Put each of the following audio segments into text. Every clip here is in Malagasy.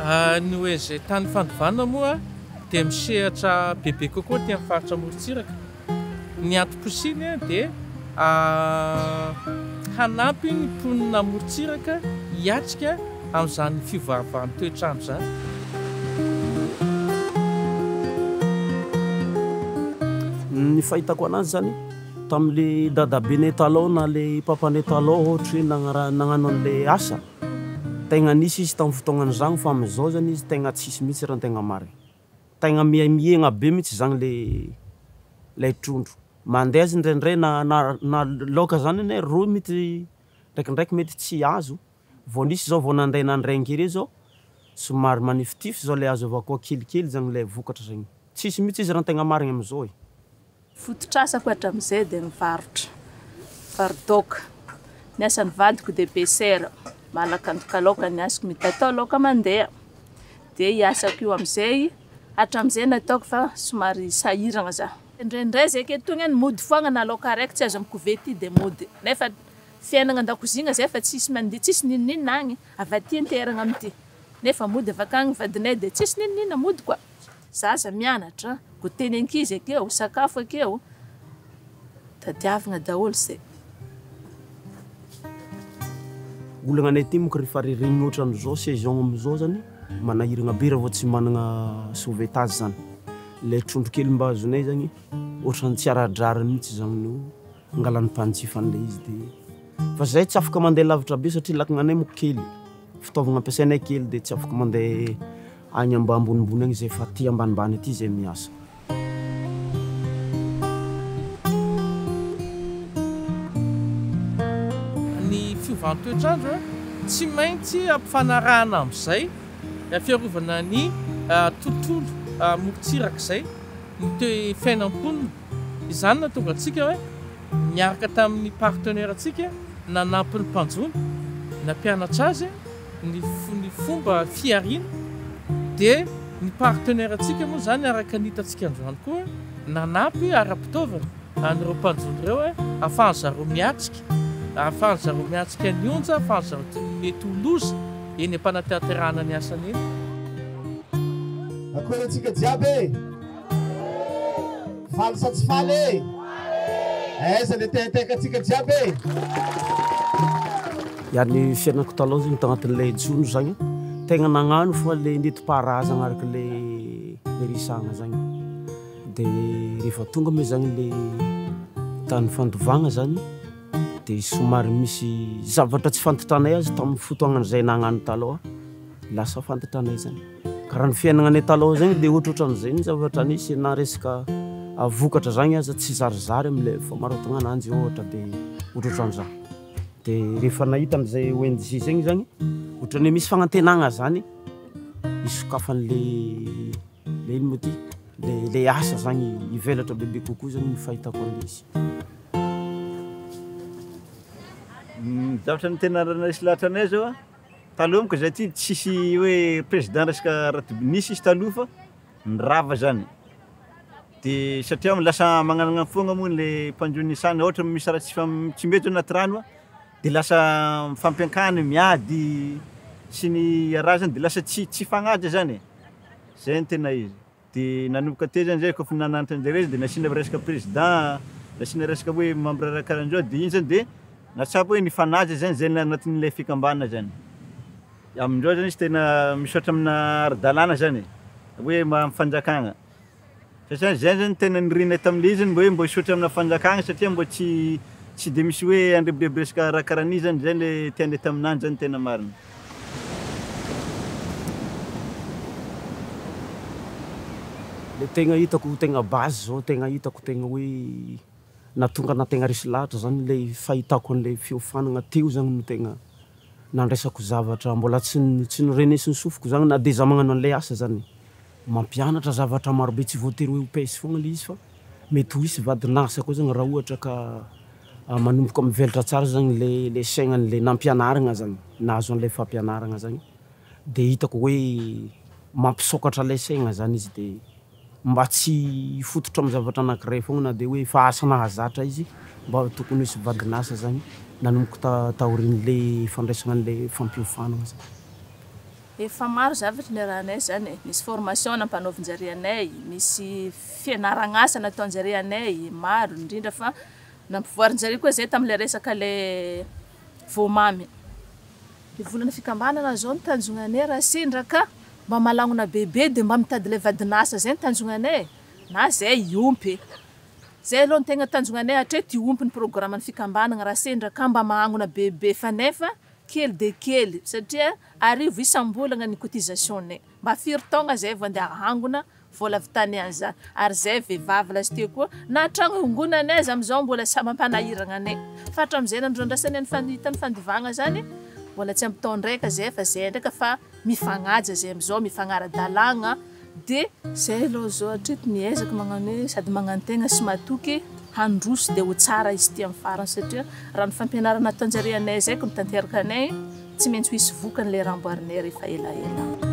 Ny hoe zay tany fandovana moa dia misehatra bebe kokoa ty amin'ny faritra morontsiraka. Ny antom-posiny dia hanampy ny mponina morontsiraka hiatrika amin'izany fivoavavan'ny toetrandro zany. Ny fahitako anazy zany tam'le dadabenay taloha na le papanay taloha ohatra hoe nagnano an'le asa tegna nisy izy tamin'ny fotoagnany zagny fa am'izao zany izy tegna tsisy mihitsy raha tegna marigny. Tegna miegna be mihitsy zagny le trondro. Mandeha azy indraindray na laoka zany ane roa mety ndraikindraiky mety tsy azo. Vao nisy zao vao nandeha nandrengy zao somary manifitify zao le azo avao koa kelikely zagny le vokatra zagny. Tsisy mihitsy izy raha tegna marigny am'izao. Fototrasako hatram'izay dia mivarotra varotoka. Ny asan'ny vadiko dia besera. Malakantoka laoka ny asako mitatao laoka mandeha. Dia iasako io am'izay hatram'izay nataoko fa somary sahiragna za. Indraindray zay ke tonga ny mody foagna na laoka araiky tsy azo amin'ny kovety dia mody. Nefa fiainagna an-dakozina zay fa tsisy mandeha tsisy ninina agny avy aty interagna amin'ity. Nefa mody avy akagny vadinay dia tsisy ninina mody koa. Zaza mianatra, goteny ankizy akeo, sakafo akeo. Tadiavagna daholo zay. Olagna anay aty monko rehefa ririgny ohatran'izao saison am'izao zany manahiragna be raha vao tsy managna sauvetage zany. Le trondro kely mba azonay zany ohatrany tsy aradrarany mihitsy zany no angalany mpanjifan'le izy dia fa zay tsy afaka mandeha lavitra be satria lakananay monko kely. Fitaovagna ampiasainay kely dia tsy afaka mandeha agny amba ambonimbony agny zay fa aty ambanimbany aty zay miasa. Ny fiovan'ny toetrandro tsy maintsy ampifanarahana amin'izay fiarovana ny tontolo morontsiraka izay ny fiainam-ponina. Izany nahatonga antsika hoe miaraka tamin'ny partenaire antsika nanampy ny mpanjono na mpianatra azy ny fomba fiariana dia ny partenaire antsika moa zany araka ny hitantsika androany koa nanampy ara-pitaovana an'ireo mpanjono ireo ahafahany zareo miatrika, ahafahany zareo miatrika ny onja, ahafahany zareo mety ho loza eny am-panatanterahana ny asany eny. Akory antsika jiaby faly sa tsy faly aiza le tehateka antsika jiaby. Ny fiainako taloha zany tagnatin'le jono zagny tegna nagnano fa le nentim-paharazana araka le risagna zagny. Dia rehefa tonga moa zagny le tany fandovagna zany dia somary misy zavatra tsy fantotranay azy tamin'ny fotoagnan'izay nagnano taloha lasa fantotranay zany. Karaha ny fiainagnanay taloha zagny dia ohatrohatran'izay ny zavatra nisy na resaka vokatra zagny aza tsy zarizary amin'le famarotagna ananjy ohatra dia ohatrohatran'izany. Dia rehefa nahita an'izay ONG zegny zagny ohatrany hoe misy fagnantenagna zany isokafan'le ino moa ty le asa zagny hivelatra bebe kokoa zany ny fahitako an'izy. Zavatra ny tena nisy lahatra anay zao taloha monko zay ty tsisy hoe président resaka nisy izy taloha fa ny rava zany. Dia satria lasa magnanana foagna moa le mpanjono isany ohatra misy raha tsy mety anaty rano dia lasa mifampiankany miady sy ny raha zany dia lasa tsy fagnaja zany. Zay ny tena izy. Dia nanomboka teo zany zay kofa nananitra an'jareo dia nasiana resaka président, nasiana resaka hoe membre raha karahan'izao dia iny zany dia natsapa hoe nifanaja zany zay anatin'ilay fikambana zany. Amindreo zany izy tena misaotra amina ara-dalàna zany hoe fanjakagna. Satria zay zany tena nirinay tamin'ilay izy hoe mbo hisaotra amina fanjakagna satria mbo tsy dia misy hoe andrebidreby resaka raha karahan'io zany zay le tianay taminany zany tena marina. Le tegna hitako tegna base zao tegna hitako tegna hoe natonga na tegna resy lahatra zany le fahitako an'le fiofanagna teo zany no tegna nandraisako zavatra mbola tsy norenesi ny sofiko zany na dia za magnano an'ilay asa zany mampianatra zavatra marobe tsy voatery hoe hopesy foagna le izy fa mety ho hisy vadinasa koa zany raha ohatra ka manomboka mivelatra tsara zany le saignan'le nampianaragna zany nahazo an'ilay fampianaragna zany dia hitako hoe mampisokatra ilay saigna zany izy dia mba tsy fototra amin'ny zavatra anankiray foagna na dia hoe fa asa nahazatra izy mba tokony hisy vadinasa zany nanomboka taorian'le fandraisana an'ilay fampiofanagna zany. Efa maro zavatra niarahanay zany e. Misy formation nampanaovinjare anay, misy fianaragna asa nataonjare anay maro indrindra fa nampivoarinjare koa zay tamile resaka le voamamy. Ny volana fikambanana zao ny tanjonganay raha sindraka mba malagnona bebe de mba mitady le vadinasa zay ny tanjonganay na zay iompy. Zay aloha ny tegna tanjonganay hatreto iompy ny programme ny fikambanana raha sindraka mba mahagnona bebe fa nefa kely de kely satria arivo isam-bolagna ny cotisation-nay. Mba firy taogna zay vao andeha hangona vola avy tany an'izany. Ary zay vehivavy lasiteo koa na tragno hongonanay azy am'izao mbola sy mampanahiragna anay. Fa hatram'izay nandrondrasany ny fanitany fandivagna zany mbola tsy ampy taon-draika zay fa zay ndraika fa mifagnaja zay am'izao mifagnara-dalagna de zay aloha zao hatreto miezaka magnano hoe sady magnano tegna sy matoky handroso de ho tsara izy ty amin'ny farany satria raha ny fampianarana ataonjare anay zay ko mitanteraka anay tsy maintsy ho hisy vokany le raha amboarinay rehefa elaela.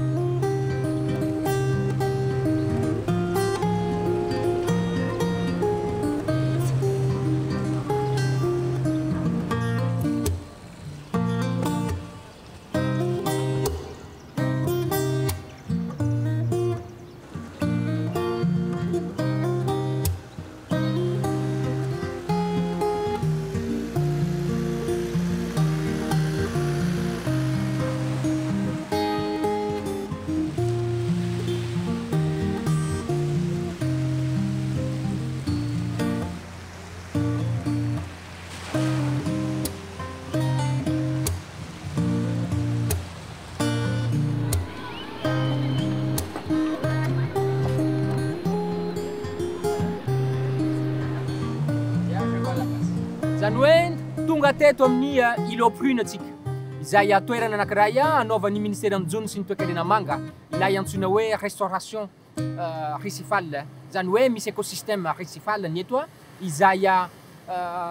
Zany hoe tonga teto amin'ny Iloprune atsika. Izay toerana anankiray anaovan'ny ministère am'jony sy ny toe-karena manga ilay antsoina hoe restauration récifale. Zany hoe misy écosystème récifale ny eto izay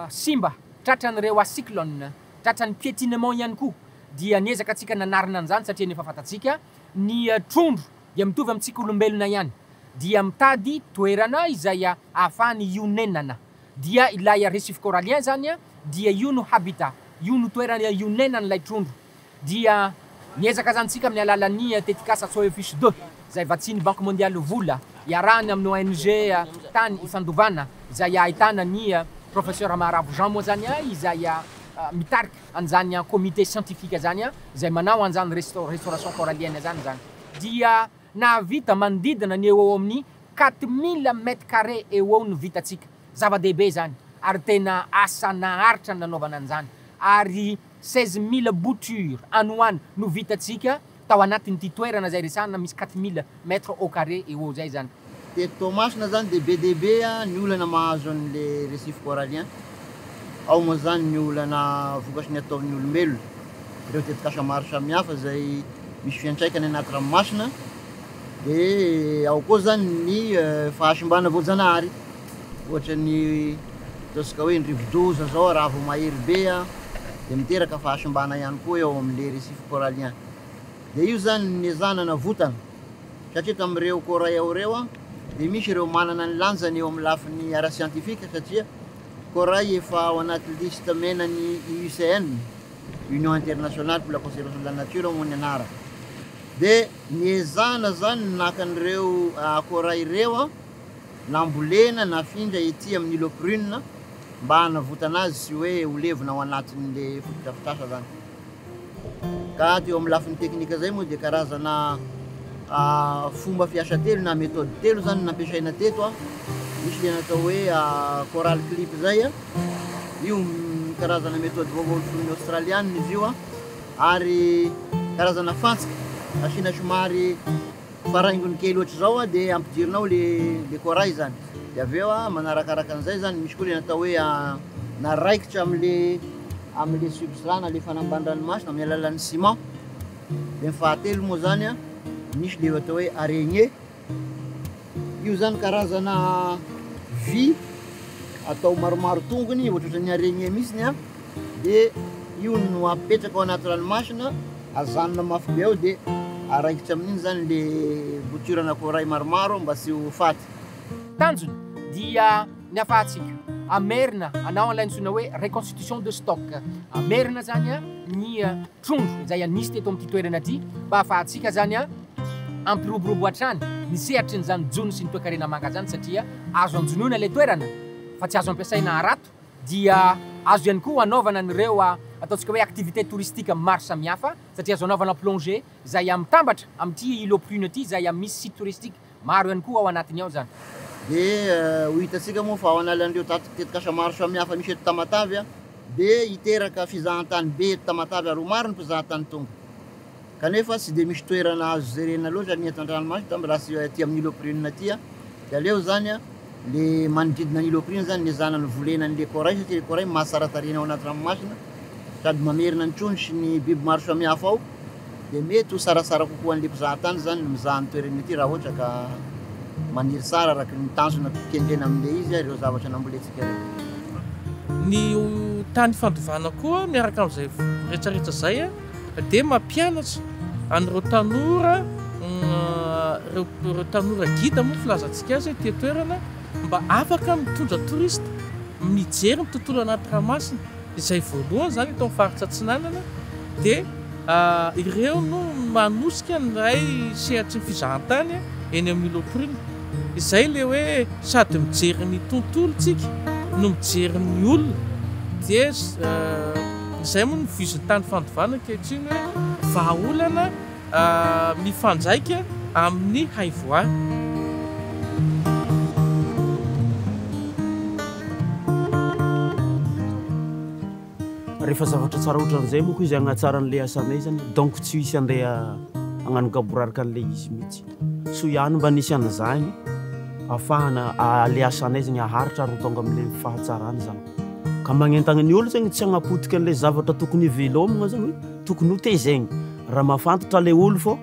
simba tratran'ireo cyclone, tratran'ny piétinement ihany koa. Dia niezaka atsika nanarina an'izany satria nefa fatatsika ny trondro dia mitovy amintsika olombelona ihany. Dia mitady toerana izay ahafahany ionenana. Dia ilay récif corallien zany dia io no habitat, io no toerana ionenan'ilay trondro. Dia niezaka zany tsika amin'ny alalan'ny tetikasa atao hoe fiche 2 izay vatsiny Banque mondiale vola iarahany amin'ny ONG tany ifandovana izay ahitana ny professeur Amaravo Jean moa zany izay mitarika an'izany comité scientifique zany izay manao an'izany restauration corallienne zany. Dia nahavita manodidina ny eo amin'ny 4000 mètres carrés eo no vitatsika. Zava-dehibe zany ary tena asa naharitra nanaovana an'izany. Ary 16000 bouture anoany no vitatsika tao anatin'ity toerana zay resana misy 4000 mètres au carré eo zay zany. Teto Tomasina zany de be dehibe ny olana mahazo an'le récif corallien. Ao moa zany ny olana vokatry ny ataon'ny olombelona. Ireo tetikasa maro samihafa zay misy fiantraikany anaty ranomasina. De ao koa zany ny fahasimbana voajanahary. Ohatra ny ataontsika hoe ny rivo-doza zao raha vao mahery be de miteraka fahasimbana ihany koa eo amin'le récif corallien. De io zany niezanana votana satria tamin'ireo corail ao reo de misy ireo manana ny lanjany eo amin'ny lafin'ny ara scientifique satria corail efa ao anaty liste menan'ny IUCN, Union internationale pour la conservation de la nature moa ny anara. De niezana zany nakan'ireo corail reo nambolena nafindra ety amin'ny Iloprune mba hanavotana azy sy hoe ho levona ao anatin'le fotodrafitrasa zany. Ka teo amin'ny lafin'ny teknika zay moa de karazana fomba fiasa telo na méthode telo zany nampiasaina teto. Misy le natao hoe coral clip zay io karazana méthode vaovao fon'ny australiane izy io ary karazana fantsika asina somary faraingony kely ohatry zao de ampidirinao le corail zany. De aveo manarakaraka an'izay zany misy koa le natao hoe naraikitra amin'le substrat na le fanamban-dranomasina amin'ny alalan'ny ciment. De ny fahatelo moa zany misy le atao hoe araignée. Io zany karazana vy atao maromaro tongony ohatry ny araignée misiny de io no apetraka ao anaty ranomasina azanona mafy be ao de araikitra amin'iny zany le bouture na corail maromaro mba tsy ho faty. Tanjony dia ny afahantsika amerina anao alaintsona hoe reconstitution de stock amerina zany a ny trondro zay anisy teto amin'ity toerana ty mba ahafahantsika zany a ampiroborobo hatrany ny sehatry nyzany jony sy ny toekarena manga zany satria azo anjonoina le toerana fa tsy azo ampiasaina arato dia azo ihany koa anaovana nireo ataontsika hoe activité touristique maro samihafa satria azo anaovana plongé zay amitambatra amin'ity îlot prune ty zay misy site touristique maro ihany koa ao anatiny ao zany dia ho hitantsika moa fa ao analan'ireo tetikasa maro samihafa misy eto Tamatavy a dia hiteraka fizahantany be eto Tamatavy ary ho maro ny mpizahatany tonga kanefa tsy dia misy toerana azo jerena loatra ny eto an-dranomasina raha sy aty amin'ny îlot prune ty a dia aleo zany a le manodidina îlot prune zany le zanany volenan'le corail satria le corail mahasaratarina ao anaty ranomasina sady mamerina ny trondro sy ny biby maro samihafa ao dia mety ho sarasara kokoa an'le mpizahatany zany no mizaha ny toerana ty raha ohatra ka maniry tsara araky ny tanjona kendrena amin'le izy ireo zavatra namboletsika reo ny tany fandovana koa miaraka amin'izay rehetrarehetra zay a dia mampianatra an'ireo tanora ireo tanora gida moa filazantsika azy ty toerana mba afaka mitondra touriste mijery ny tontolo anaty ranomasina izay voalohany zany eto amin'ny faritra Atsinanana dia ireo no manosika nyray sehatry ny fizahantany eny amin'ny îlot prune izay le hoe sady mijery ny tontolo tsika no mijery ny olona dia izay moa ny vizin'ny tany fandovana ankehitriny hoe vahaolana mifanjaika amin'ny haivoany rehefa zavatra tsara ohatran'izay moa koa izy agnatsara n'le asanay zany donc tsy hisy andeha agnano gaboraraka an'le izy mihitsy so ihany mba nisy an'izany ahafahana le asanay zany aharitra ary ho tonga amin'le fahatsarany zany ka magnentagna ny olo zany tsy hagnapotika an'le zavatra tokony hivelomagna zany hoe tokony ho tezegny raha mahafantatra le olo fô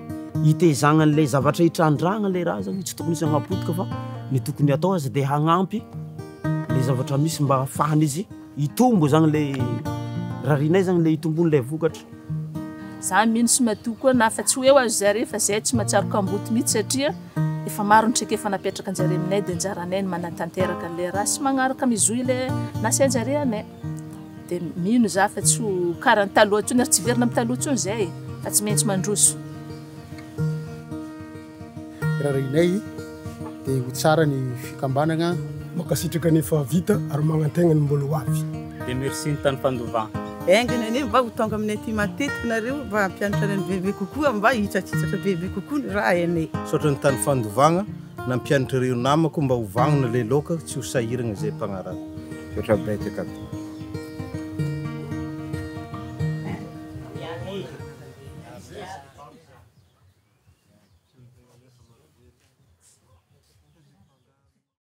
hitezagna an'le zavatra hitrandragna le raha zany tsy tokony hisy hagnapotika fa ny tokony atao azy dia hagnampy le zavatra misy mba ahafahana izy hitombo zany le raha rinay zany le hitombon'ilay vokatra za mino sy madio koa na fa tsy hoe ho azo zare fa zay tsy mahatsiaro kamboty mihitsy satria efa maro nitsika efa napetraka anjare aminay dia anjaranay ny manatanteraka an'le raha sy magnaraka mizohy le nasianjare anay dia mino za fa tsy ho karaha ny taloha ntsony ary tsy verina amin'ny taloha ntsony zay fa tsy maintsy mandroso raha inay dia ho tsara ny fikambanana makasitraka nefa vita ary magnantegna ny mbola ho avy dia merci ny tany fandovana engany ane mba ho tonga aminay ty matetika nareo mba hampianatra ny bebe kokoa mba hitsatsitsatra bebe kokoa ny raha anay sotra ny tany fandovagna na mpianatra ireo namako mba ho vagnona le loka tsy ho sahiragna zay mpagnarana sotra betaka